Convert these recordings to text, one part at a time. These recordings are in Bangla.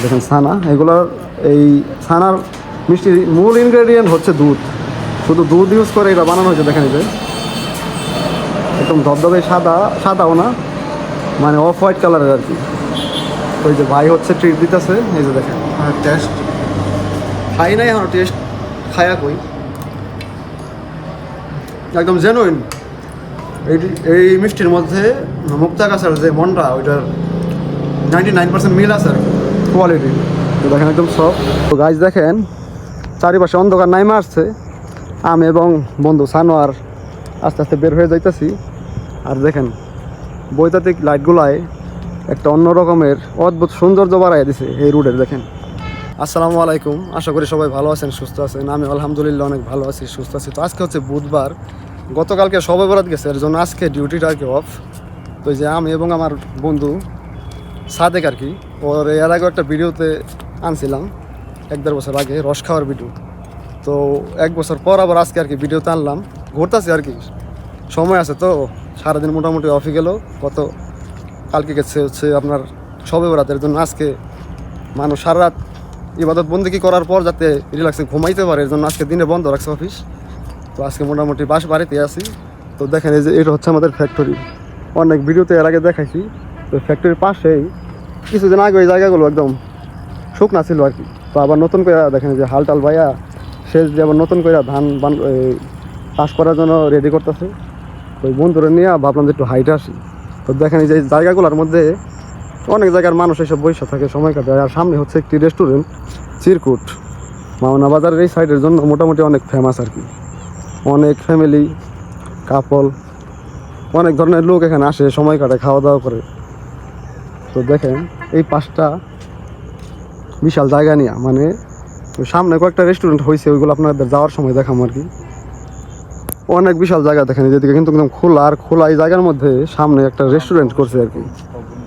দেখেন ছানা, এগুলোর এই ছানার মিষ্টির মূল ইনগ্রেডিয়েন্ট হচ্ছে দুধ। শুধু দুধ ইউজ করে এটা বানানো হয়েছে। দেখেন এই যে একদম ধবধবে সাদা, সাদাও না, মানে অফ হোয়াইট কালারের আর কি। তো এই যে ভাই হচ্ছে ট্রিট দিতেছে, এই যে দেখেন টেস্ট খাই নাই এখন, টেস্ট খায়া কই, একদম জেনুইন। এই মিষ্টির মধ্যে মুক্তা গাছের যে মনটা, ওইটার 99% মিল আছে আর কি কোয়ালিটি। তো দেখেন একদম সব। তো গাছ দেখেন চারিপাশে অন্ধকার নাইমা আসছে। আমি এবং বন্ধু সানোয়ার আস্তে আস্তে বের হয়ে যাইতেছি। আর দেখেন বৈদ্যুতিক লাইটগুলায় একটা অন্য রকমের অদ্ভুত সৌন্দর্য বাড়াই দিছে এই রোডের। দেখেন আসসালামু আলাইকুম, আশা করি সবাই ভালো আছেন, সুস্থ আছেন। আমি আলহামদুলিল্লাহ অনেক ভালো আছি, সুস্থ আছি। তো আজকে হচ্ছে বুধবার, গতকালকে শবে বরাত গেছে, এর জন্য আজকে ডিউটিটা আর কি অফ। তো এই যে আমি এবং আমার বন্ধু সাদেক আর কি, ওর এর আগে একটা ভিডিওতে আনছিলাম 1-1.5 বছর আগে, রস খাওয়ার ভিডিও। তো 1 বছর পর আবার আজকে আর কি ভিডিওতে আনলাম, ঘুরতেছি আর কি, সময় আছে তো। সারাদিন মোটামুটি অফে গেল। কালকে গেছে হচ্ছে আপনার শবে বরাতের জন্য। আজকে মানুষ সারা রাত ইবাদত বন্দেগী করার পর যাতে রিল্যাক্সে ঘুমাইতে পারে, এর জন্য আজকে দিনে বন্ধ রাখছে অফিস। তো আজকে মোটামুটি বাড়িতে আছি। তো দেখেন এই যে এটা হচ্ছে আমাদের ফ্যাক্টরি, অনেক ভিডিওতে এর আগে দেখাইছি। তো ফ্যাক্টরির পাশেই কিছুদিন আগে ওই জায়গাগুলো একদম শুকনা ছিল আর কি। তো আবার নতুন করে দেখেন যে হাল টাল বাইয়া শেষ দিয়ে আবার নতুন করে ধান চাষ করার জন্য রেডি করতেছে। তো ওই বন্ধুরা নিয়ে ভাবলাম যে একটু হাইটে আসি। তো দেখেন এই যে জায়গাগুলোর মধ্যে অনেক জায়গার মানুষ এসব বসে থাকে, সময় কাটায়। আর সামনে হচ্ছে একটি রেস্টুরেন্ট, চিরকুট, মাওনা বাজারের এই সাইডের জন্য মোটামুটি অনেক ফেমাস আর কি। অনেক ফ্যামিলি, কাপল, অনেক ধরনের লোক এখানে আসে, সময় কাটায়, খাওয়া দাওয়া করে। তো দেখেন এই পাশটা বিশাল জায়গা নিয়ে, মানে সামনে কয়েকটা রেস্টুরেন্ট হয়েছে, ওইগুলো আপনাদের যাওয়ার সময় দেখাম আর কি। অনেক বিশাল জায়গা দেখেন, যেদিকে কিন্তু একদম খোলা, আর খোলা এই জায়গার মধ্যে সামনে একটা রেস্টুরেন্ট করছে আর কি।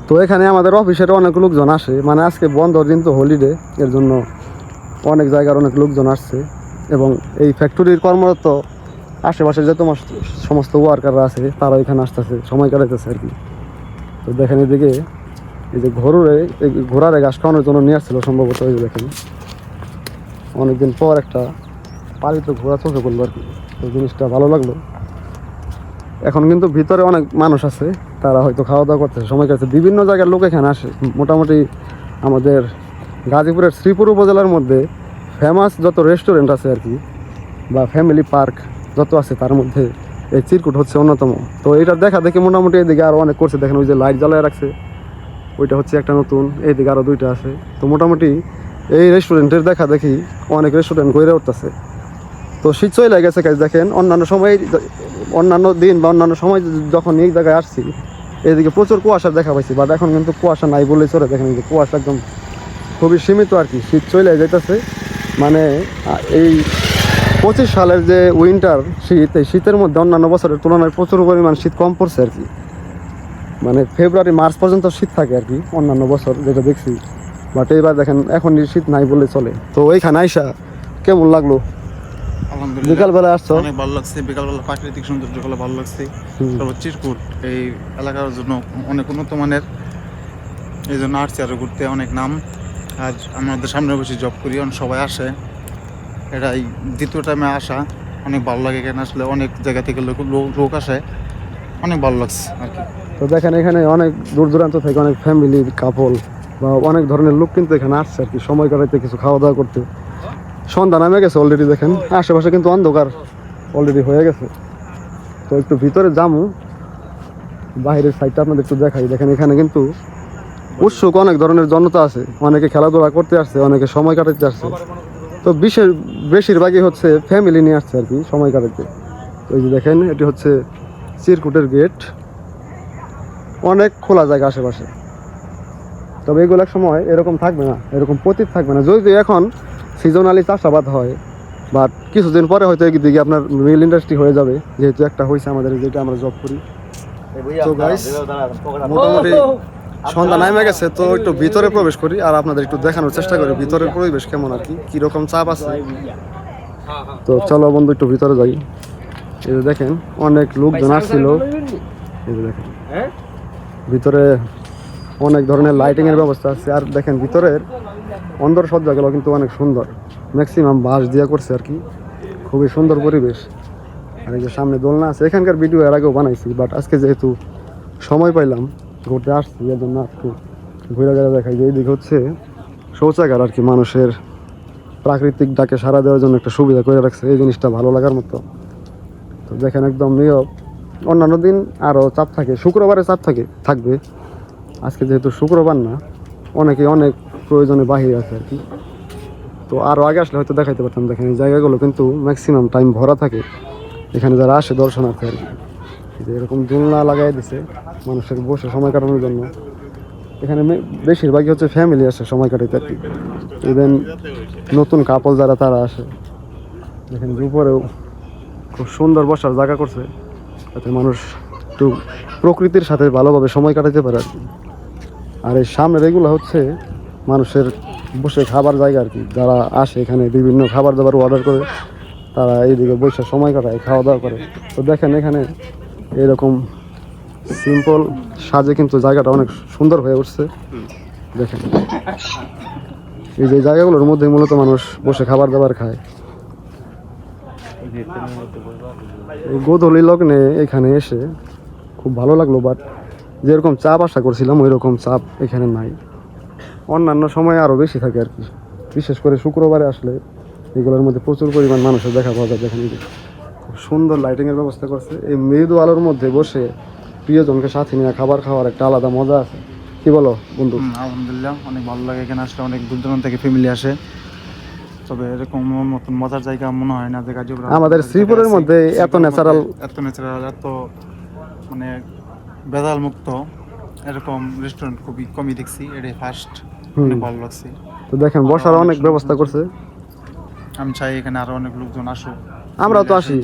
তো এখানে আমাদের অফিসের অনেক লোকজন আসে, মানে আজকে বন্ধর দিন তো, হলিডে, এর জন্য অনেক জায়গার অনেক লোকজন আসছে। এবং এই ফ্যাক্টরির কর্মরত আশেপাশে যে তোমার সমস্ত ওয়ার্কাররা আছে, তারা এখানে আসতেছে, সময় কাটাইতেছে আর কি। তো দেখেন এদিকে এই যে ঘোড়ারে ঘাস খাওয়ানোর জন্য নিয়ে আসছিল সম্ভবত। এই যে দেখেন অনেকদিন পর একটা পালিত ঘোড়া চোখে পড়লো আর কি। তো জিনিসটা ভালো লাগলো। এখন কিন্তু ভিতরে অনেক মানুষ আছে, তারা হয়তো খাওয়া দাওয়া করতেছে, সময় কাটছে। বিভিন্ন জায়গার লোক এখানে আসে। মোটামুটি আমাদের গাজীপুরের শ্রীপুর উপজেলার মধ্যে ফেমাস যত রেস্টুরেন্ট আছে আর কি, বা ফ্যামিলি পার্ক যত আছে, তার মধ্যে এই চিরকুট হচ্ছে অন্যতম। তো এটা দেখা দেখি মোটামুটি এদিকে আরও অনেক করছে। দেখেন ওই যে লাইট জ্বালায় রাখছে, ওইটা হচ্ছে একটা নতুন, এইদিকে আরও 2টা আছে। তো মোটামুটি এই রেস্টুরেন্টের দেখা দেখি অনেক রেস্টুরেন্ট গড়ে উঠতেছে। তো শীত চলে গেছে কাজ। দেখেন অন্যান্য দিন বা অন্যান্য সময় যখন এই জায়গায় আসছি, এদিকে প্রচুর কুয়াশা দেখা পাইছি, বাট এখন কিন্তু কুয়াশা নাই বলেই চলে। দেখেন এই যে কুয়াশা একদম খুবই সীমিত আর কি। শীত চলে যাইতেছে, মানে এই 25 সালের যে উইন্টার শীত, এই শীতের মধ্যে অন্যান্য বছরের তুলনায় প্রচুর পরিমাণ শীত কম পড়ছে আর কি। মানে ফেব্রুয়ারি মার্চ পর্যন্ত শীত থাকে আর কি অন্যান্য বছর যেটা দেখছি, বাট এইবার দেখেন এখন শীত নাই বলে চলে। তো এইখানে আইসা কেমন লাগলো? আলহামদুলিল্লাহ, বিকালবেলা আসছো? অনেক ভালো লাগছে। বিকালবেলা প্রাকৃতিক সৌন্দর্য গুলো ভালো লাগছে। চিরকুট এই এলাকার জন্য অনেক উন্নত মানের, এই জন্য আসছি আরো ঘুরতে, অনেক নাম। আর আমাদের সামনে বসে জব করি, অনেক সবাই আসে। এটাই দ্বিতীয় টাইমে আসা, অনেক ভালো লাগে। এখানে আসলে অনেক জায়গা থেকে লোক আসে, অনেক ভালো লাগছে আর কি। তো দেখেন এখানে অনেক দূর দূরান্ত থেকে অনেক ফ্যামিলি, কাপল বা অনেক ধরনের লোক কিন্তু এখানে আসছে আর কি, সময় কাটাইতে, কিছু খাওয়া দাওয়া করতে। সন্ধ্যা নামে গেছে অলরেডি, দেখেন আশেপাশে কিন্তু অন্ধকার অলরেডি হয়ে গেছে। তো একটু ভিতরে যামু, বাইরের সাইডটা আপনাদের একটু দেখাই। দেখেন এখানে কিন্তু উৎসুক অনেক ধরনের জনতা আছে, অনেকে খেলাধুলা করতে আসছে, অনেকে সময় কাটাতে আসছে। তো বেশিরভাগই হচ্ছে ফ্যামিলি নিয়ে আসছে আর কি সময় কাটাতে। তো এই যে দেখেন এটি হচ্ছে চিরকুটের গেট, অনেক খোলা জায়গা আশেপাশে। তবে এগুলো এক সময় এরকম থাকবে না, এরকম পতিত থাকবে না। যদি এখন সিজনালি চাষাবাদ হয়, বাট কিছুদিন পরে হয়তো এদিকে আপনার মিল ইন্ডাস্ট্রি হয়ে যাবে, যেহেতু একটা হয়েছে আমাদের, যেটা আমরা জব করি। তো গাইস মোটামুটি সন্ধ্যা নামে গেছে, তো একটু ভিতরে প্রবেশ করি আর আপনাদের একটু দেখানোর চেষ্টা করি ভিতরের পরিবেশ কেমন আর কি, কীরকম চাপ আছে। তো চলো বন্ধু একটু ভিতরে যাই। এই যে দেখেন অনেক লোকজন আসছিল। এই যে দেখেন ভিতরে অনেক ধরনের লাইটিংয়ের ব্যবস্থা আছে। আর দেখেন ভিতরের অন্দর সজ্জাগুলো কিন্তু অনেক সুন্দর, ম্যাক্সিমাম বাঁশ দিয়া করছে আর কি, খুবই সুন্দর পরিবেশ। আর এই যে সামনে দোলনা আছে, এখানকার ভিডিও এর আগেও বানাইছি, বাট আজকে যেহেতু সময় পাইলাম ঘুরতে আসছি, এর জন্য একটু ঘুরে ঘুরে দেখাই। যে এইদিকে হচ্ছে শৌচাগার আর কি, মানুষের প্রাকৃতিক ডাকে সাড়া দেওয়ার জন্য একটা সুবিধা করে রাখছে, এই জিনিসটা ভালো লাগার মতো। তো দেখেন একদম নীরব। অন্যান্য দিন আরও চাপ থাকে, শুক্রবারে চাপ থাকবে, আজকে যেহেতু শুক্রবার না, অনেকে অনেক প্রয়োজনে বাহিরে আছে আর কি। তো আরও আগে আসলে হয়তো দেখাইতে পারতাম। দেখেন এই জায়গাগুলো কিন্তু ম্যাক্সিমাম টাইম ভরা থাকে, এখানে যারা আসে দর্শনার্থী আর কি। যে এরকম দোলনা লাগাই দিছে মানুষের বসে সময় কাটানোর জন্য। এখানে বেশিরভাগই হচ্ছে ফ্যামিলি আসে সময় কাটাতে আর কি, ইভেন নতুন কাপল যারা তারা আসে। দেখেন যে উপরেও খুব সুন্দর বসার জায়গা করছে, যাতে মানুষ একটু প্রকৃতির সাথে ভালোভাবে সময় কাটাতে পারে আর কি। আর এই সামনের এগুলো হচ্ছে মানুষের বসে খাবার জায়গা আর কি, যারা আসে এখানে বিভিন্ন খাবার দাবার অর্ডার করে তারা এইদিকে বসে সময় কাটায়, খাওয়া দাওয়া করে। তো দেখেন এখানে এরকম সিম্পল সাজে কিন্তু জায়গাটা অনেক সুন্দর হয়ে উঠছে। দেখেন এই যে জায়গাগুলোর মধ্যে মূলত মানুষ বসে খাবার দাবার খায়। এই গোধূলি লগ্নে এখানে এসে খুব ভালো লাগলো, বাট যেরকম চাপ আশা করছিলাম ওই রকম চাপ এখানে নাই। অন্যান্য সময় আরও বেশি থাকে আর কি, বিশেষ করে শুক্রবারে আসলে এগুলোর মধ্যে প্রচুর পরিমাণ মানুষের দেখা পাওয়া যায়। দেখেন খুব সুন্দর লাইটিংয়ের ব্যবস্থা করছে, এই মৃদু আলোর মধ্যে বসে প্রিয়জনকে সাথে নিয়ে খাবার খাওয়ার একটা আলাদা মজা আছে। কি বলো বন্ধু? আলহামদুলিল্লাহ, অনেক ভালো লাগে এখানে আসলে। অনেক দূর দূরান্ত থেকে ফ্যামিলি আসে, তবে এরকম মতন মজার জায়গা মনে হয় না যে গাজীপুর আমাদের শ্রীপুরের মধ্যে এত ন্যাচারাল এত মানে বেদাল মুক্ত এরকম রেস্টুরেন্ট খুবই কমই দেখছি, এটাই ফার্স্ট। অনেক ভালো লাগছে। তো দেখেন বসার অনেক ব্যবস্থা করছে। আমি চাই এখানে আরো অনেক লোকজন আসুক। আমরা তো আসি,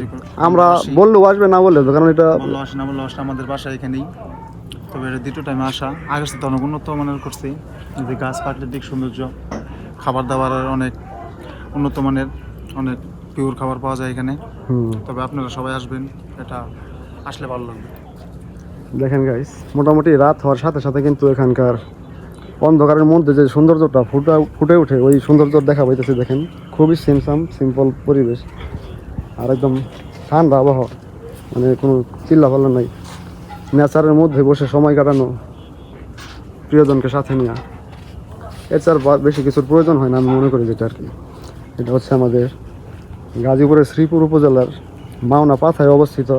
আমরা বললেও আসবে, না বললে তো, কারণ এটা বললো আসে না বললো আসে, আমাদের বাসা এখানেই। তবে এটা দ্বিতীয় টাইমে আসা, আগের সাথে অনেক উন্নত মানের করছি। যে গাছ প্রাকৃতিক সৌন্দর্য, খাবার দাবারের অনেক উন্নত মানের, অনেক পিওর খাবার পাওয়া যায় এখানে। তবে আপনারা সবাই আসবেন, এটা আসলে ভালো লাগবে। দেখেন গাইস, মোটামুটি রাত হওয়ার সাথে সাথে কিন্তু এখানকার অন্ধকারের মধ্যে যে সৌন্দর্যটা ফুটে ওঠে, ওই সৌন্দর্য দেখা পাইতেছে। দেখেন খুবই সিম্পল পরিবেশ, আর একদম ঠান্ডা আবহাওয়া, মানে কোনো চিল্লা ফাল্লা নাই। নেচারের মধ্যে বসে সময় কাটানো, প্রিয়জনকে সাথে নিয়ে, এছাড়া বেশি কিছুর প্রয়োজন হয় না আমি মনে করি। যেটা আর কি, এটা হচ্ছে আমাদের গাজীপুরের শ্রীপুর উপজেলার মাওনা পাথায় অবস্থিত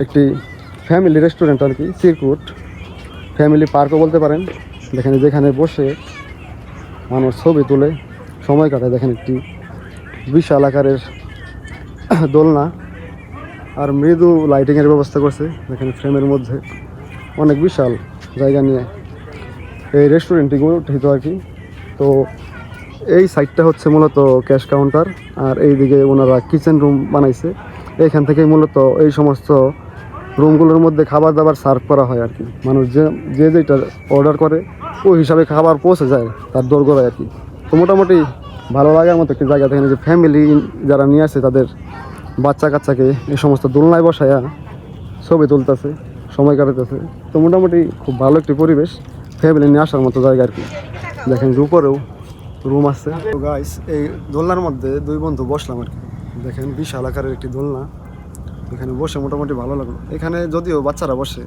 একটি ফ্যামিলি রেস্টুরেন্ট আর কি, চিরকুট ফ্যামিলি পার্কও বলতে পারেন। দেখেন যেখানে বসে মানুষ ছবি তুলে সময় কাটায়। দেখেন একটি বিশাল আকারের দোলনা আর মৃদু লাইটিংয়ের ব্যবস্থা করছে। দেখেন ফ্রেমের মধ্যে অনেক বিশাল জায়গা নিয়ে এই রেস্টুরেন্টটি গঠিত আর কি। তো এই সাইডটা হচ্ছে মূলত ক্যাশ কাউন্টার, আর এইদিকে ওনারা কিচেন রুম বানাইছে। এইখান থেকেই মূলত এই সমস্ত রুমগুলোর মধ্যে খাবার দাবার সার্ভ করা হয় আর কি। মানুষ যে যেটা অর্ডার করে ওই হিসাবে খাবার পৌঁছে যায় তার দোরগোড়ায় আর কি। তো মোটামুটি ভালো লাগার মতো একটি জায়গা। দেখেন যে ফ্যামিলি যারা নিয়ে আসে তাদের বাচ্চা কাচ্চাকে এই সমস্ত দোলনায় বসায়া ছবি তুলতেছে, সময় কাটাতেছে। তো মোটামুটি খুব ভালো একটি পরিবেশ, ফ্যামিলি নিয়ে আসার মতো জায়গা আর কি। দেখেন যে উপরেও রুম আছে। তো গাইস, এই দোলনার মধ্যে দুই বন্ধু বসলাম আর কি। দেখেন বিশাল আকারের একটি দোলনা, এখানে বসে মোটামুটি ভালো লাগলো। এখানে যদিও বাচ্চারা বসে,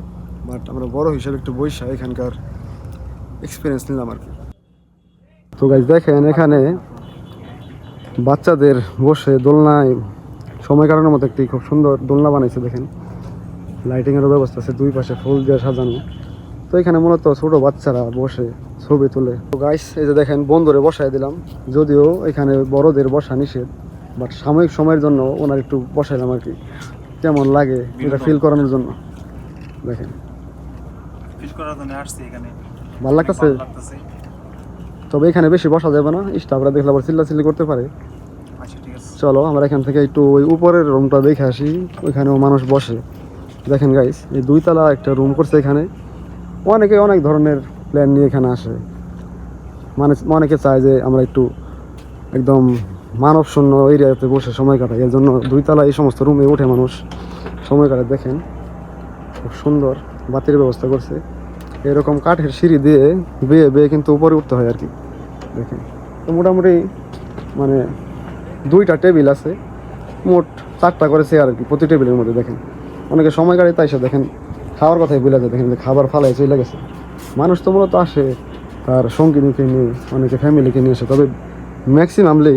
বাট আমরা বড় হিসেবে একটু বৈশা এখানকার এক্সপিরিয়েন্স নিলাম আর কি। তো গাইস দেখেন এখানে বাচ্চাদের বসে দোলনায় সময় কাটানোর মতো একটি খুব সুন্দর দোলনা বানাইছে। দেখেন লাইটিংয়েরও ব্যবস্থা আছে, দুই পাশে ফুল দিয়ে সাজানো। তো এখানে মূলত ছোট বাচ্চারা বসে ছবি তুলে। তো গাইস এই যে দেখেন বন্ধুরে বসায় দিলাম, যদিও এখানে বড়দের বসা নিষেধ, বাট সাময়িক সময়ের জন্য ওনার একটু বসাইলাম আর কি, কেমন লাগে এটা ফিল করানোর জন্য। দেখেন ভালো লাগতেছে, তবে এখানে বেশি বসা যাবে না, স্টাফরা দেখলে আবার চিল্লাচিল্লি করতে পারে। চলো আমরা এখান থেকে একটু ওই উপরের রুমটা দেখে আসি, ওইখানেও মানুষ বসে। দেখেন গাইস, এই দুইতলা একটা রুম করছে এখানে। অনেকে অনেক ধরনের প্ল্যান নিয়ে এখানে আসে, মানে অনেকে চায় যে আমরা একটু একদম মানব শূন্য এরিয়াতে বসে সময় কাটাই, এর জন্য দুইতলা এই সমস্ত রুমে উঠে মানুষ সময় কাটায়। দেখেন খুব সুন্দর বাতির ব্যবস্থা করছে, এরকম কাঠের সিঁড়ি দিয়ে বেয়ে বেয়ে কিন্তু উপরে উঠতে হয় আর কি। দেখেন। তো মোটামুটি মানে 2টা টেবিল আছে, মোট 4টা করে চেয়ার আর কি প্রতি টেবিলের মধ্যে। দেখেন অনেকে সময় কাটে, তাই সে দেখেন খাওয়ার কথাই বলে যায়। দেখেন যে খাবার ফালাই চলে গেছে। মানুষ তো মূলত আসে তার সঙ্গিনীকে নিয়ে, অনেকে ফ্যামিলিকে নিয়ে আসে, তবে ম্যাক্সিমামলি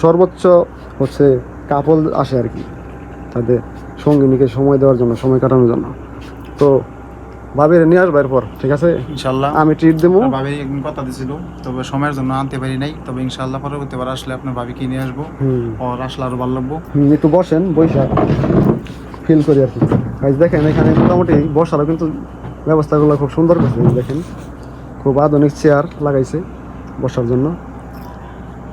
সর্বোচ্চ হচ্ছে কাপল আসে আর কি, তাদের সঙ্গিনীকে সময় দেওয়ার জন্য, সময় কাটানোর জন্য। তো ভাবির নিয়ে আসবো এরপর, ঠিক আছে? ইনশাল্লাহ আমি ট্রিট দেবো। ভাবি একদিন কথা দিছিল, তবে সময়ের জন্য আনতে পারি নাই। তবে ইনশাল্লাহ পরবর্তীবার আসলে আপনার ভাবিকে নিয়ে আসবো, আর আসলে আরো ভালো লাগবো। একটু বসেন, বৈশা ফিল করি আর কি। গাইজ দেখেন এখানে মোটামুটি বসারও কিন্তু ব্যবস্থাগুলো খুব সুন্দর করছে। দেখেন খুব আধুনিক চেয়ার লাগাইছে বসার জন্য।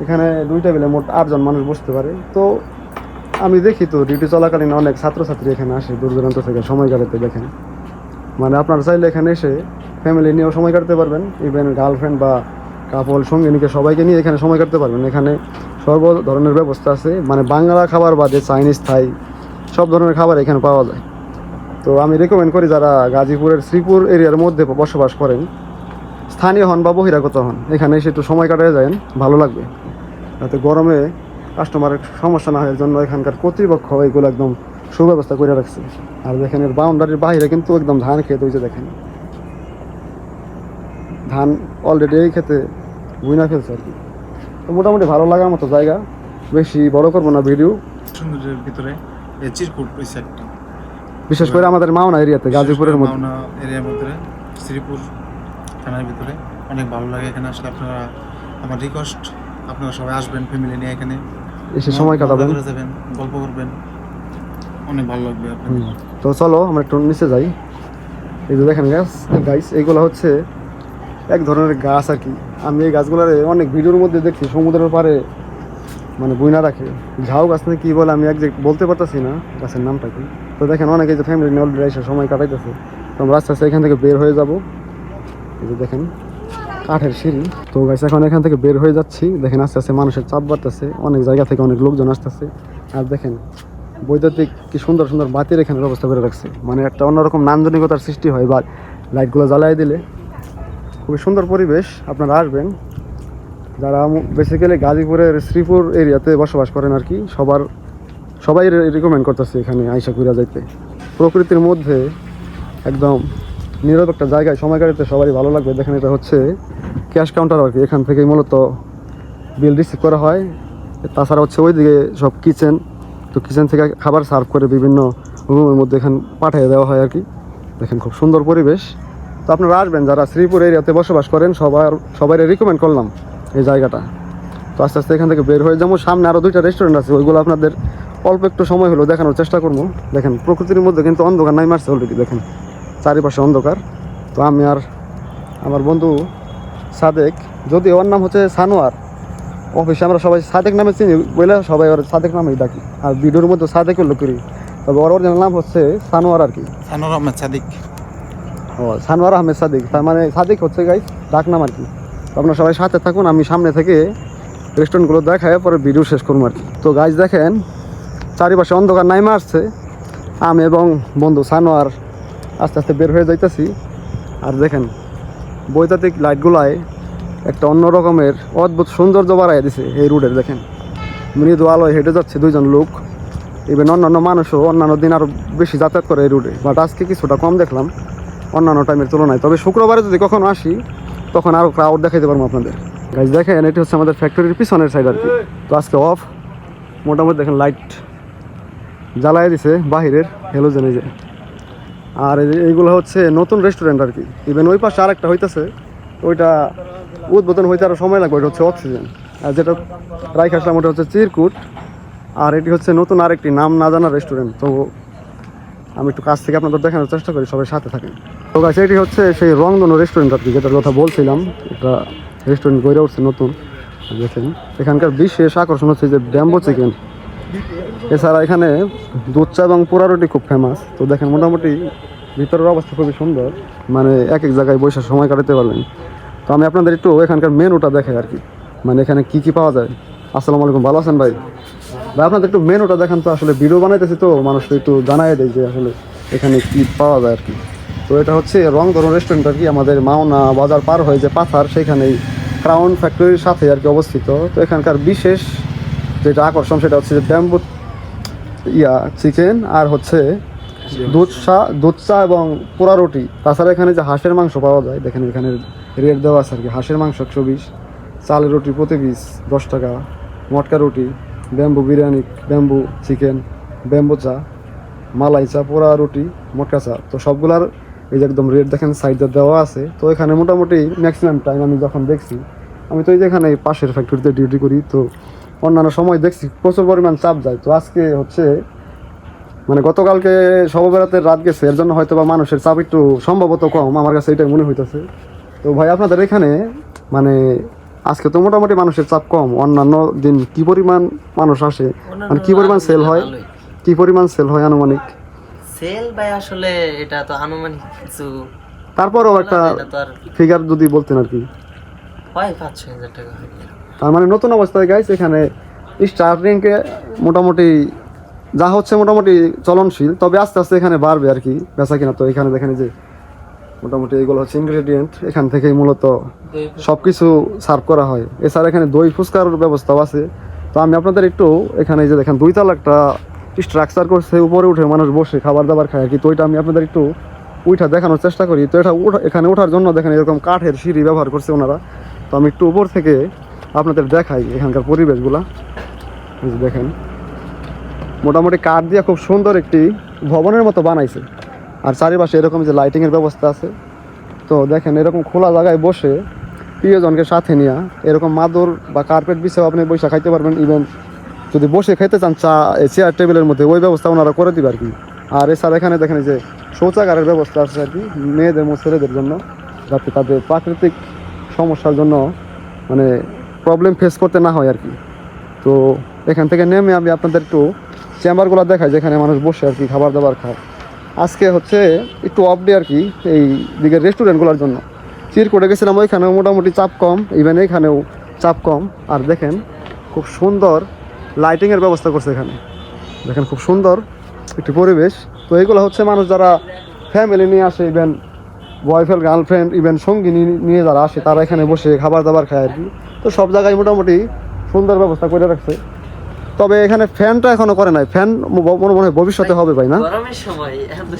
এখানে 2 টেবিলে মোট 8 জন মানুষ বসতে পারে। তো আমি দেখি তো ডিউটি চলাকালীন অনেক ছাত্রছাত্রী এখানে আসে দূর দূরান্ত থেকে সময় কাটাতে। দেখেন মানে আপনারা চাইলে এখানে এসে ফ্যামিলি নিয়েও সময় কাটাতে পারবেন, ইভেন গার্লফ্রেন্ড বা কাপল সঙ্গিনীকে সবাইকে নিয়ে এখানে সময় কাটাতে পারবেন। এখানে সর্ব ধরনের ব্যবস্থা আছে, মানে বাংলা খাবার বাদে চাইনিজ, থাই সব ধরনের খাবার এখানে পাওয়া যায়। তো আমি রেকমেন্ড করি যারা গাজীপুরের শ্রীপুর এরিয়ার মধ্যে বসবাস করেন, স্থানীয় হন বা বহিরাগত হন, এখানে এসে একটু সময় কাটাতে যায়, ভালো লাগবে। যাতে গরমে কাস্টমারের সমস্যা না হয়, এর জন্য এখানকার কর্তৃপক্ষ এগুলো একদম সুব্যবস্থা করে রাখছে। আর দেখেন এর বাউন্ডারির বাইরে কিন্তু একদম ধান খেত হয়েছে। দেখেন ধান অলরেডি এই খেতে বুইনা ফেলছে আর কি। তো মোটামুটি ভালো লাগার মতো জায়গা, বেশি বড় করবো না ভিডিও। সৌন্দর্যের ভিতরে এই চিরকুট রয়েছে একটা, বিশেষ করে আমাদের মাওনা এরিয়াতে, গাজীপুরের মধ্যে মাওনা এরিয়ার মধ্যে, শ্রীপুর থানার ভিতরে অনেক ভালো লাগে। এখানে আসলে আপনারা, আমার রিকোয়েস্ট, আপনারা সবাই আসবেন ফ্যামিলি নিয়ে, এখানে এসে সময় কাটাবেন, মজা করে যাবেন, গল্প করবেন, অনেক ভালো লাগবে আপনাদের। তো চলো আমরা একটু নিচে যাই। এই যে দেখেন গাইস এইগুলো হচ্ছে এক ধরনের গাছ আর কি। আমি এই গাছগুলোর অনেক ভিডিওর মধ্যে দেখছি সমুদ্রের পাড়ে মানে বুইনা রাখে। ঝাউ গাছ না কি বলে আমি একজ্যাক্ট বলতে পারতেছি না গাছের নামটা কি। তো দেখেন অনেকে যে ফ্যামিলি নিয়ে অলরেডি এসে সময় কাটাইতেছে। তো আমরা আস্তে আস্তে এখান থেকে বের হয়ে যাব। এই যে দেখেন কাঠের সিঁড়ি। তো গাছ এখন এখান থেকে বের হয়ে যাচ্ছি। দেখেন আস্তে আস্তে মানুষের চাপ বাড়তেছে, অনেক জায়গা থেকে অনেক লোকজন আসতেছে। আর দেখেন বৈদ্যুতিক কি সুন্দর সুন্দর বাতির এখানে ব্যবস্থা করে রাখছে, মানে একটা অন্যরকম নান্দনিকতার সৃষ্টি হয় বা লাইটগুলো জ্বালাই দিলে। খুবই সুন্দর পরিবেশ, আপনারা আসবেন যারা বেসিক্যালি গাজীপুরের শ্রীপুর এরিয়াতে বসবাস করেন আর কি। সবাই রিকমেন্ড করতেছে এখানে আইসা ঘুরা যাইতে। প্রকৃতির মধ্যে একদম নীরব একটা জায়গায় সময় কাটাতে সবারই ভালো লাগবে। দেখেন এটা হচ্ছে ক্যাশ কাউন্টার আর কি, এখান থেকেই মূলত বিল রিসিভ করা হয়। তাছাড়া হচ্ছে ওইদিকে সব কিচেন, তো কিচেন থেকে খাবার সার্ভ করে বিভিন্ন রুমের মধ্যে এখানে পাঠিয়ে দেওয়া হয় আর কি। দেখেন খুব সুন্দর পরিবেশ। তো আপনারা আসবেন যারা শ্রীপুর এরিয়াতে বসবাস করেন, সবাই রিকমেন্ড করলাম এই জায়গাটা। তো আস্তে আস্তে এখান থেকে বের হয়ে যাবো। সামনে আরও 2টা রেস্টুরেন্ট আছে, ওইগুলো আপনাদের অল্প একটু সময় হলো দেখানোর চেষ্টা করবো। দেখেন প্রকৃতির মধ্যে কিন্তু অন্ধকার নাই মারছে অলরেডি, দেখেন চারিপাশে অন্ধকার। তো আমি আর আমার বন্ধু সাদেক, যদি ওর নাম হচ্ছে সানোয়ার, অফিসে আমরা সবাই সাদেক নামে চিনি বলে সবাই ওর সাদেক নামেই ডাকি, আর ভিডিওর মধ্যে সাদেক উল্লেখ করি। তবে ওর অরিজিনাল নাম হচ্ছে সানোয়ার আর কি, সানোয়ার আহমেদ সাদিক। ও সানোয়ার আহমেদ সাদিক, তার মানে সাদিক হচ্ছে গাইস ডাক নাম আর কি। তো আপনারা সবাই সাথে থাকুন, আমি সামনে থেকে রেস্টুরেন্টগুলো দেখায় পরে ভিডিও শেষ করবো আর কি। তো গাইস দেখেন চারিপাশে অন্ধকার নাইমা আসছে, আমি এবং বন্ধু সানোয়ার আস্তে আস্তে বের হয়ে যাইতেছি। আর দেখেন বৈদ্যুতিক লাইটগুলায় একটা অন্য রকমের অদ্ভুত সৌন্দর্য বাড়াই দিছে এই রোডের। দেখেন মৃদু আলোয় হেঁটে যাচ্ছে 2জন লোক। ইভেন অন্যান্য মানুষও অন্যান্য দিন আরও বেশি যাতায়াত করে এই রোডে, বাট আজকে কিছুটা কম দেখলাম অন্যান্য টাইমের তুলনায়। তবে শুক্রবারে যদি কখনো আসি তখন আরও ক্রাউড দেখাইতে পারবো আপনাদের। গাইজ দেখেন এটি হচ্ছে আমাদের ফ্যাক্টরির পিছনের সাইড আর কি। তো আজকে অফ, মোটামুটি দেখেন লাইট জ্বালাই দিছে বাহিরের হেলোজেনে যে। আর এইগুলো হচ্ছে নতুন রেস্টুরেন্ট আর কি। ইভেন ওই পাশে আরেকটা হইতেছে, ওইটা উদ্বোধন হইতে আরও সময় লাগবে, ওইটা হচ্ছে অক্সিজেন। আর যেটা রাইখ আসলাম ওটা হচ্ছে চিরকুট। আর এটি হচ্ছে নতুন আরেকটি নাম না জানা রেস্টুরেন্ট। তো আমি একটু কাছ থেকে আপনাদের দেখানোর চেষ্টা করি, সবাই সাথে থাকেন। তো গাছ এটি হচ্ছে সেই রংধনু রেস্টুরেন্ট আর কি, যেটার কথা বলছিলাম। এটা রেস্টুরেন্ট গড়ে উঠছে নতুন। দেখেন এখানকার বিশেষ আকর্ষণ হচ্ছে যে ব্যাম্বো চিকেন। এছাড়া এখানে দুধ চা এবং পোড়া রুটি খুব ফেমাস। তো দেখেন মোটামুটি ভিতরের অবস্থা খুবই সুন্দর, মানে এক এক জায়গায় বসে সময় কাটাতে পারবেন। তো আমি আপনাদের একটু এখানকার মেনুটা দেখাই আর কি, মানে এখানে কি কি পাওয়া যায়। আসসালামু আলাইকুম, ভালো আছেন ভাই? ভাই আপনাদের একটু মেনুটা দেখান তো, আসলে ভিডিও বানাইতেছি তো মানুষকে একটু জানাই দেয় যে আসলে এখানে কি পাওয়া যায় আর কি। তো এটা হচ্ছে রংধনু রেস্টুরেন্ট আর কি, আমাদের মাওনা বাজার পার হয়ে যে পাথার সেখানেই ক্রাউন ফ্যাক্টরির সাথে আর কি অবস্থিত। তো এখানকার বিশেষ যেটা আকর্ষণ সেটা হচ্ছে যে ব্যাম্বু চিকেন আর হচ্ছে দুধ চা এবং পোড়া রুটি। তাছাড়া এখানে যে হাঁসের মাংস পাওয়া যায়, দেখেন এখানে রেট দেওয়া আছে আর কি। হাঁসের মাংস 120, চালের রুটি প্রতি পিস 10 টাকা, মটকা রুটি, bamboo biryani, bamboo chicken, bamboo চা, মালাই চা, পোড়া রুটি, মটকা চা। তো সবগুলার এই যে একদম রেট দেখেন সাইডে দেওয়া আছে। তো এখানে মোটামুটি ম্যাক্সিমাম টাইম আমি যখন দেখছি, আমি তো এই যে এখানে পাশের ফ্যাক্টরিতে ডিউটি করি, তো অন্যান্য সময় দেখছি প্রচুর পরিমাণ চাপ যায়। তো আজকে হচ্ছে মানে গতকালকে শবে বেড়াতে রাত গেছে, এর জন্য হয়তো বা মানুষের চাপ একটু সম্ভবত কম, আমার কাছে এটাই মনে হইতেছে। তো ভাই আপনাদের এখানে মানে আজকে তো মোটামুটি মানুষের চাপ কম, অন্যান্য দিন কি পরিমাণ মানুষ আসে, মানে কি পরিমাণ সেল হয়, কি পরিমাণ সেল হয় আনুমানিক? সেল ভাই আসলে এটা তো আনুমানিক কিছু, তারপরেও একটা ফিগার যদি বলতেন আর কি। হয় 5-6 হাজার টাকা হয়। তার মানে নতুন অবস্থায় গাইস এখানে স্টার্টিংকে মোটামুটি যা হচ্ছে মোটামুটি চলনশীল, তবে আস্তে আস্তে এখানে বাড়বে আর কি বেচা কিনা। তো এখানে দেখেন যে মোটামুটি এগুলো হচ্ছে ইনগ্রেডিয়েন্ট, এখান থেকেই মূলত সব কিছু সার্ভ করা হয়। এছাড়া এখানে দই ফুচকার ব্যবস্থাও আছে। তো আমি আপনাদের একটু এখানে যে দেখেন 2 তলা একটা স্ট্রাকচার করছে, উপরে উঠে মানুষ বসে খাবার দাবার খায় আর কি। তো ওইটা আমি আপনাদের একটু উঠা দেখানোর চেষ্টা করি। তো এটা এখানে ওঠার জন্য দেখেন এরকম কাঠের সিঁড়ি ব্যবহার করছে ওনারা। তো আমি একটু উপর থেকে আপনাদের দেখাই এখানকার পরিবেশগুলা। এই যে দেখেন মোটামুটি কাঠ দিয়ে খুব সুন্দর একটি ভবনের মতো বানাইছে, আর চারিপাশে এরকম যে লাইটিংয়ের ব্যবস্থা আছে। তো দেখেন এরকম খোলা জায়গায় বসে প্রিয়জনকে সাথে নিয়ে এরকম মাদুর বা কার্পেট বিছেও আপনি বসে খাইতে পারবেন। ইভেন যদি বসে খাইতে চান চা চেয়ার টেবিলের মধ্যে, ওই ব্যবস্থা ওনারা করে দিবে আর কি। আর এছাড়া এখানে দেখেন যে শৌচাগারের ব্যবস্থা আছে আর কি মেয়েদের এবং ছেলেদের জন্য, যাতে তাদের প্রাকৃতিক সমস্যার জন্য মানে প্রবলেম ফেস করতে না হয় আর কি। তো এখান থেকে নেমে আমি আপনাদের একটু চেম্বারগুলো দেখাই, যেখানে মানুষ বসে আর কি খাবার দাবার খায়। আজকে হচ্ছে একটু অফ ডে আর কি এই দিকের রেস্টুরেন্টগুলোর জন্য। চিরকুটে গেছিলাম, ওইখানেও মোটামুটি চাপ কম, ইভেন এইখানেও চাপ কম। আর দেখেন খুব সুন্দর লাইটিংয়ের ব্যবস্থা করছে এখানে, দেখেন খুব সুন্দর একটি পরিবেশ। তো এইগুলো হচ্ছে মানুষ যারা ফ্যামিলি নিয়ে আসে, ইভেন বয়ফ্রেন্ড গার্লফ্রেন্ড ইভেন সঙ্গী নিয়ে যারা আসে, তারা এখানে বসে খাবার দাবার খায় আর কি। তো সব জায়গায় মোটামুটি সুন্দর ব্যবস্থা করে রাখছে। তবে এখানে ফ্যানটা এখনো করে নাই, ফ্যান মনে হয় ভবিষ্যতে হবে ভাই না? গরমের সময় এখন তো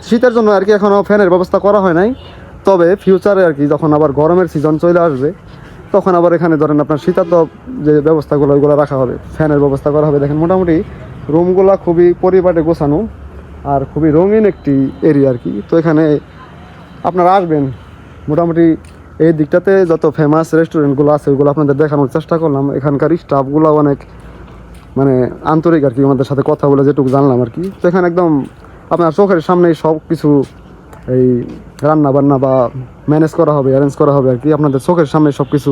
শীতের জন্য আর কি এখনো ফ্যানের ব্যবস্থা করা হয় নাই। তবে ফিউচারে আর কি যখন আবার গরমের সিজন চলে আসবে, তখন আবার এখানে ধরেন আপনার শীতাতপ যে ব্যবস্থাগুলো ওইগুলো রাখা হবে, ফ্যানের ব্যবস্থা করা হবে। দেখেন মোটামুটি রুমগুলো খুবই পরিপাটে গোছানো আর খুবই রঙিন একটি এরিয়া আর কি। তো এখানে আপনারা আসবেন, মোটামুটি এই দিকটাতে যত ফেমাস রেস্টুরেন্টগুলো আছে ওইগুলো আপনাদের দেখানোর চেষ্টা করলাম। এখানকার স্টাফগুলো অনেক মানে আন্তরিক আর কি, আমাদের সাথে কথা বলে যেটুকু জানলাম আর কি। তো এখানে একদম আপনার চোখের সামনেই সব কিছু এই রান্না বান্না বা ম্যানেজ করা হবে, অ্যারেঞ্জ করা হবে আর কি। আপনাদের চোখের সামনে সব কিছু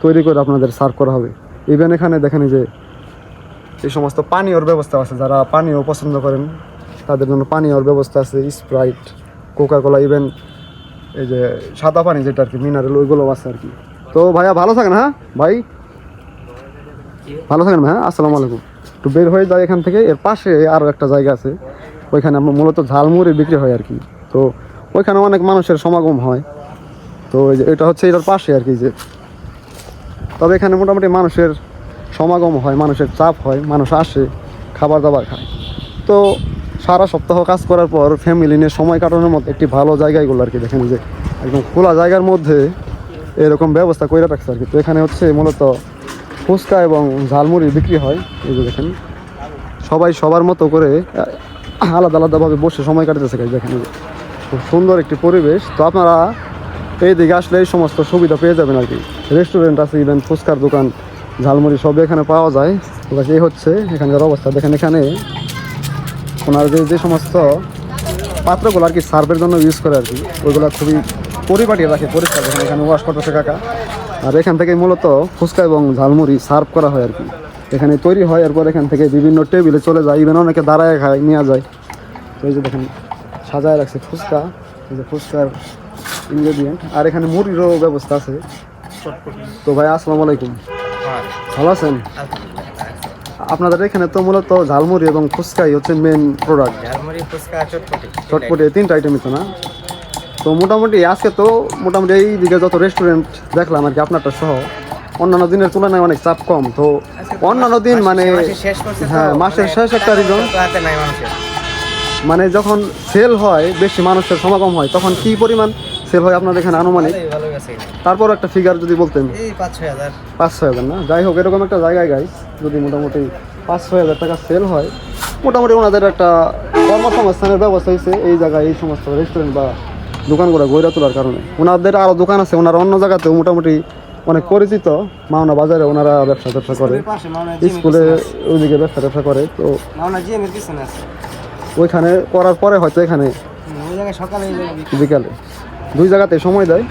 তৈরি করে আপনাদের সার্ভ করা হবে। ইভেন এখানে দেখেন যে এই সমস্ত পানীয়র ব্যবস্থা আছে, যারা পানীয় পছন্দ করেন তাদের জন্য পানীয়র ব্যবস্থা আছে, স্প্রাইট, কোকাকোলা, ইভেন এই যে সাদা পানি যেটা আর কি মিনারেল, ওইগুলো আছে আর কি। তো ভাইয়া ভালো থাকেন, হ্যাঁ ভাই ভালো থাকেন, হ্যাঁ আসসালামু আলাইকুম। একটু বের হয়ে যায় এখান থেকে, এর পাশে আরও একটা জায়গা আছে, ওইখানে আমরা মূলত ঝালমুড়ি বিক্রি হয় আর কি। তো ওইখানে অনেক মানুষের সমাগম হয়। তো এটা হচ্ছে এটার পাশে আর কি যে, তবে এখানে মোটামুটি মানুষের সমাগম হয়, মানুষের চাপ হয়, মানুষ আসে খাবার দাবার খায়। তো সারা সপ্তাহ কাজ করার পর ফ্যামিলি নিয়ে সময় কাটানোর মতো একটি ভালো জায়গাগুলো আর কি। দেখেন যে একদম খোলা জায়গার মধ্যে এরকম ব্যবস্থা করে রাখছে আর কি। তো এখানে হচ্ছে মূলত ফুচকা এবং ঝালমুড়ি বিক্রি হয়। এই যে দেখেন সবাই সবার মতো করে আলাদা আলাদাভাবে বসে সময় কাটাতেছে। দেখেন খুব সুন্দর একটি পরিবেশ। তো আপনারা এই দিকে আসলে এই সমস্ত সুবিধা পেয়ে যাবেন আর কি। রেস্টুরেন্ট আছে, ইভেন ফুচকার দোকান, ঝালমুড়ি সব এখানে পাওয়া যায়। এই হচ্ছে এখানকার অবস্থা। দেখেন এখানে ওনার যে সমস্ত পাত্রগুলো আর কি সার্ভের জন্য ইউজ করে আর কি, ওইগুলো খুবই পরিপাটি রাখে, পরিষ্কার। দেখেন এখানে ওয়াশ করতেছে কাকা। আর এখান থেকে মূলত ফুচকা এবং ঝালমুড়ি সার্ভ করা হয় আর কি। এখানে তৈরি হয়, এরপর এখান থেকে বিভিন্ন টেবিলে চলে যায়, ইভেন অনেকে দাঁড়ায় খায়, নিয়ে যায়। তো এই যে দেখেন সাজায় রাখছে ফুচকা, এই যে ফুচকার ইনগ্রেডিয়েন্ট। আর এখানে মুড়িরও ব্যবস্থা আছে। তো ভাই আসসালামু আলাইকুম, ভালো আছেন? আপনাদের এখানে তো মূলত ঝালমুড়ি এবং ফুচকাই হচ্ছে মেন প্রোডাক্ট। ঝালমুড়ি, ফুচকা, চটপটি, এই 3টা আইটেমই তো না? তো মোটামুটি আজকে তো মোটামুটি এই দিকে যত রেস্টুরেন্ট দেখলাম আর কি আপনারটা সহ, অন্যান্য দিনের তুলনায় অনেক চাপ কম। তো অন্যান্য দিন মানে হ্যাঁ মাসের শেষ একটা রিজন মানে যখন সেল হয় বেশি মানুষের সমাগম হয় তখন কি পরিমাণ সেল হয় আপনাদের এখানে আনুমানিক? তারপর একটা ফিগার যদি বলতেন। 5-6 হাজার না? যাই হোক, এরকম একটা জায়গায় গাইস যদি মোটামুটি 5-6 হাজার টাকা সেল হয়, মোটামুটি ওনাদের একটা কর্মসংস্থানের ব্যবস্থা হয়েছে এই জায়গায়, এই সমস্ত রেস্টুরেন্ট বা দোকানগুলো গড়ে তোলার কারণে। ওনাদের আরও দোকান আছে, ওনারা অন্য জায়গাতেও মোটামুটি অনেক পরিচিত, মাওনা বাজারে ওনারা ব্যবসা করে, স্কুলে ওইদিকে ব্যবসা করে। তো ওইখানে করার পরে হয়তো এখানে বিকালে 2 জায়গাতে সময় দেয়।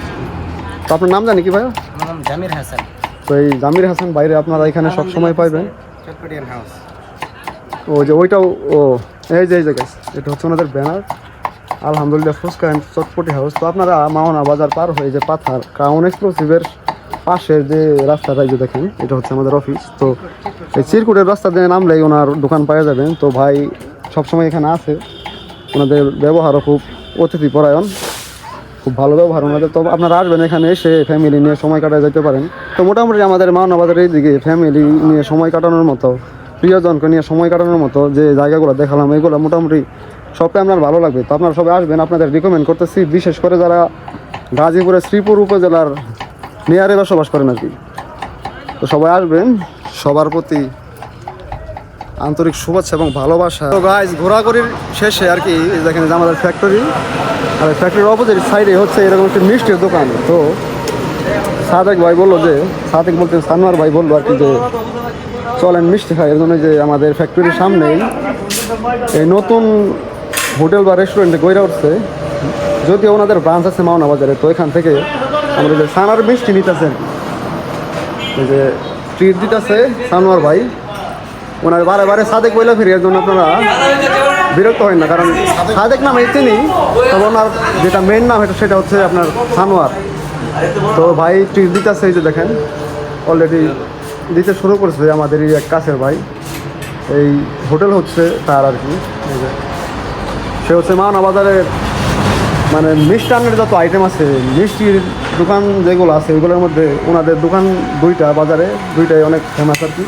তো আপনার নাম জানি কি ভাইয়া? জামির হাসান। তো এই জামির হাসান বাইরে আপনারা এখানে সব সময় পাইবেন। ও যে ওইটাও, ও এই যে গাইস এটা হচ্ছে ওনাদের ব্যানার, আলহামদুলিল্লাহ ফুচকা অ্যান্ড চটপটি হাউস। তো আপনারা মাওনা বাজার পার হয়ে যে পাথার ক্রাউন এক্সক্লুসিভের পাশের যে রাস্তাটা যে দেখেন এটা হচ্ছে আমাদের অফিস। তো এই চিরকুটের রাস্তা দিয়ে নামলেই ওনার দোকান পাওয়া যাবেন। তো ভাই সবসময় এখানে আছে, ওনাদের ব্যবহারও খুব অতিথি পরায়ণ, খুব ভালো ব্যবহার ওনাদের। তো আপনারা আসবেন এখানে এসে ফ্যামিলি নিয়ে সময় কাটায় যেতে পারেন। তো মোটামুটি আমাদের মাওনা বাজারের এইদিকে ফ্যামিলি নিয়ে সময় কাটানোর মতো, প্রিয়জনকে নিয়ে সময় কাটানোর মতো যে জায়গাগুলো দেখালাম এগুলো মোটামুটি সবটাই আপনার ভালো লাগবে। তো আপনারা সবাই আসবেন, আপনাদের রিকমেন্ড করতেছি, বিশেষ করে যারা গাজীপুরের শ্রীপুর উপজেলার নিয়ারে বসবাস করেন আর কি। তো সবাই আসবেন, সবার প্রতি আন্তরিক শুভেচ্ছা এবং ভালোবাসা। তো গাইজ ঘোরাঘুরির শেষে আর কি দেখেন যে আমাদের ফ্যাক্টরি, আর ফ্যাক্টরির অপোজিট সাইডে হচ্ছে এরকম একটি মিষ্টির দোকান। তো সাদেক ভাই বললো যে, সাদেক বলতে সানোয়ার ভাই বললো আর কি যে চলেন মিষ্টি খাই। এর জন্য যে আমাদের ফ্যাক্টরির সামনেই এই নতুন হোটেল বা রেস্টুরেন্টে গড়ে উঠছে, যদিও ওনাদের ব্রাঞ্চ আছে মাওনা বাজারে। তো এখান থেকে আমরা যে সানার মিষ্টি নিতেছেন, এই যে ট্রিট দিতেছে সানোয়ার ভাই, ওনার বারে সাদেক বইলা ফিরি। এর জন্য আপনারা বিরক্ত হয় না, কারণ সাদেক নামে চিনি, তবে ওনার যেটা মেইন নাম সেটা হচ্ছে আপনার সানোয়ার। তো ভাই ট্রিট দিতেছে, এই যে দেখেন অলরেডি দিতে শুরু করছে আমাদের এই এক কাছের ভাই। এই হোটেল হচ্ছে তার আর কি, সে হচ্ছে মাওনা বাজারের মানে মিষ্টান্নের যত আইটেম আছে, মিষ্টির দোকান যেগুলো আছে ওইগুলোর মধ্যে ওনাদের দোকান দুইটা বাজারে, দুইটাই অনেক ফেমাস আর কি।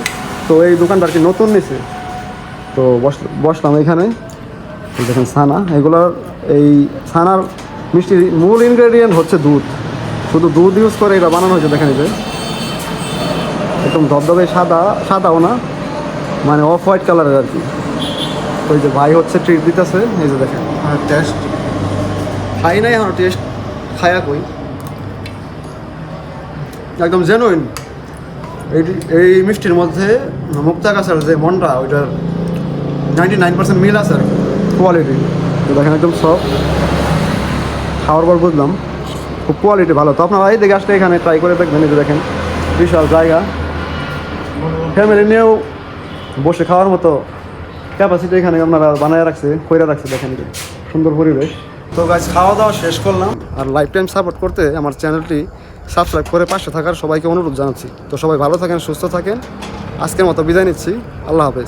তো এই দোকানটা আর কি নতুন নিছে। তো বসলাম এখানে, দেখেন ছানা, এগুলোর এই ছানার মিষ্টির মূল ইনগ্রেডিয়েন্ট হচ্ছে দুধ, শুধু দুধ ইউজ করে এটা বানানো হয়েছে। দেখেন এই যে একদম ধবধবে সাদাও না, মানে অফ হোয়াইট কালারের আর কি। তো এই যে ভাই হচ্ছে ট্রিট দিতেছে, এই যে দেখেন টেস্ট খাই নাই এখন, টেস্ট খায়া কই, একদম জেনুইন। এই মিষ্টির মধ্যে মুক্তাগাছার যে মনটা ওইটার 99% মিল আছে আর কি, কোয়ালিটি। তো দেখেন একদম সফট, খাওয়ার পর বুঝলাম খুব কোয়ালিটি ভালো। তো আপনারা এই দিকে আসলে এখানে ট্রাই করে দেখবেন। এই যে দেখেন বিশাল জায়গা, ফ্যামিলি নিয়েও বসে খাওয়ার মতো ক্যাপাসিটি এখানে আপনারা বানায় রাখছে, কইরা রাখছে। দেখেন সুন্দর পরিবেশ। তো গাইস খাওয়া দাওয়া শেষ করলাম, আর লাইফ টাইম সাপোর্ট করতে আমার চ্যানেলটি সাবস্ক্রাইব করে পাশে থাকার সবাইকে অনুরোধ জানাচ্ছি। তো সবাই ভালো থাকেন, সুস্থ থাকেন। আজকের মতো বিদায় নিচ্ছি, আল্লাহ হাফেজ।